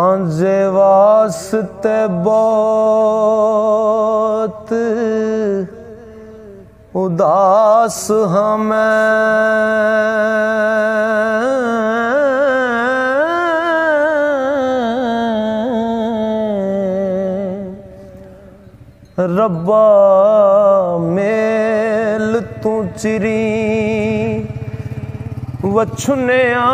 सांझे वास्ते बहुत उदास हमें, रब्बा मेल तू चिरी वछुनिया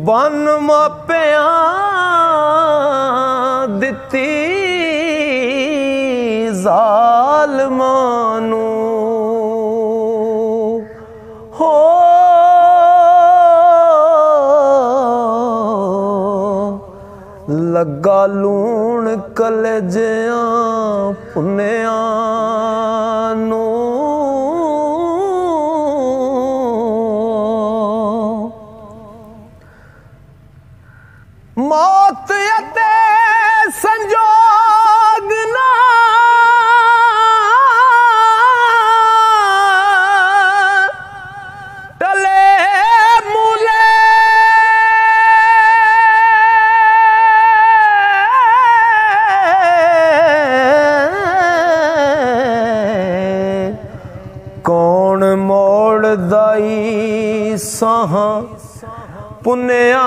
बन मापिया दिती जालमानू हो लगा लूण कलेजियां पुनिया नू मौत यते संजोग ना टले मूले कौन मोड़ दाई साहा पुनिया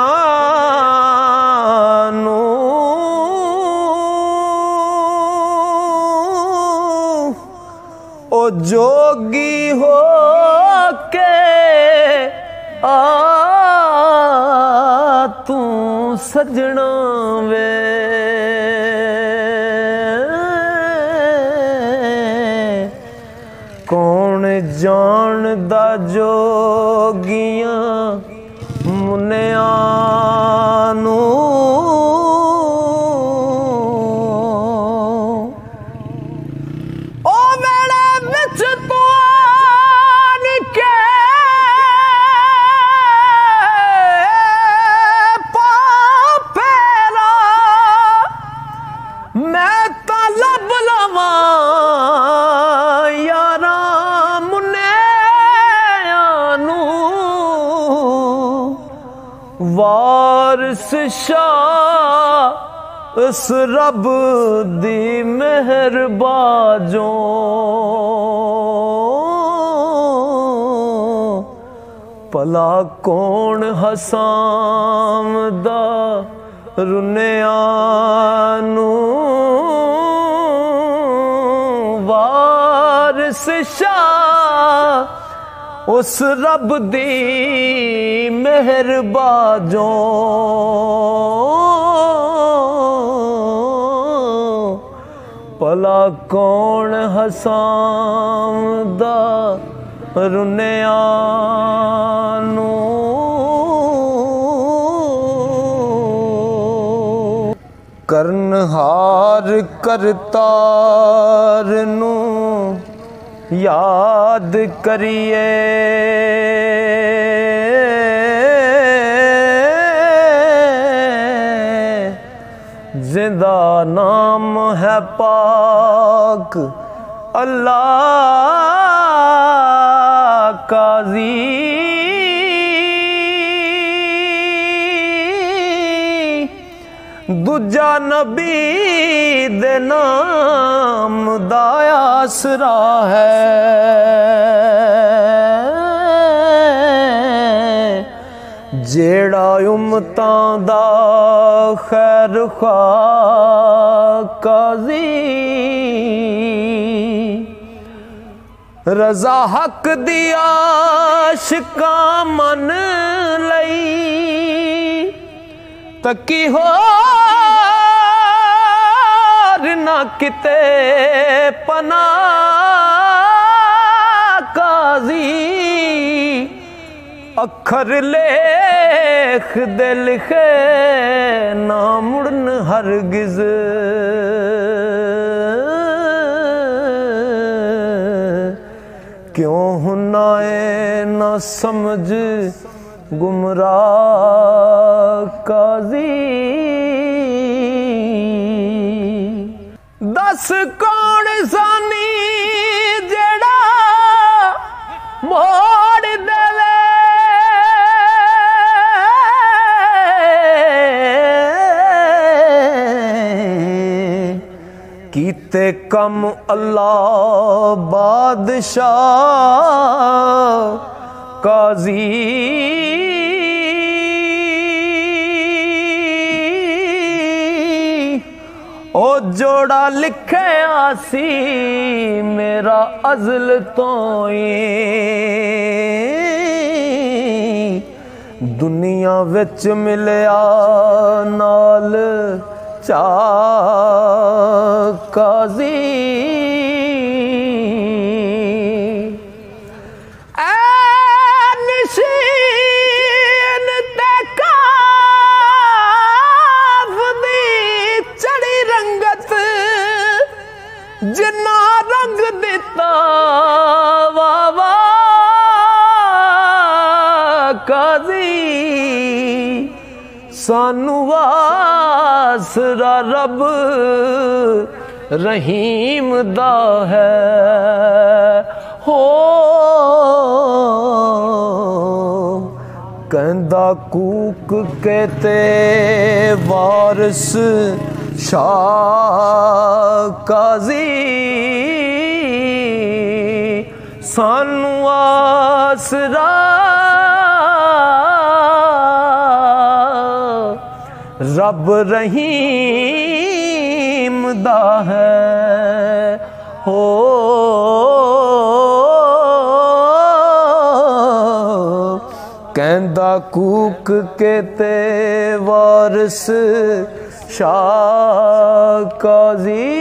नू ओ जोगी हो के आ तू सजना वे कौन जानदा जोगियां मुनिया नू ओ मेरे बिच तू आन के पापेरा मैं तो लब लवा यारा मुनिया नू वारिस शाह इस रब दी मेहर बाजों भला कौन हसामदा रुनिया नू वारिस शाह उस रब दी मेहर बाजों भला कौन हसामदा रुनिया नू करनहार करतार नू याद करिए जिंदा नाम है पाक अल्लाह काजी दूजा नबी दे नाम दा आसरा है जेड़ा उम्मतां दा खैर ख्वाह काजी रजा हक दी आशिका मन लई तकी हो ना किते पना काजी अखर लेख दे लिखे ना मुड़न हरगिज क्यों हुनाए ना समझ गुमराह काजी दस कौन सानी जेड़ा मोड़ देवे कीते कम अल्लाह बादशाह काजी ओ जोड़ा लिखे आसी मेरा अज़ल तो दुनिया विच मिलया नाल चा काजी नशीन ते काफ दी चढ़ी रंगत जिन्ना रंग दिता वावा काजी सानू आसरा रब रहीम दा है हो कहंदा कूक के ते वारिस शाह काजी सानू आसरा रब रहीम दा है हो कहंदा कूक के ते वारिस शाह काजी।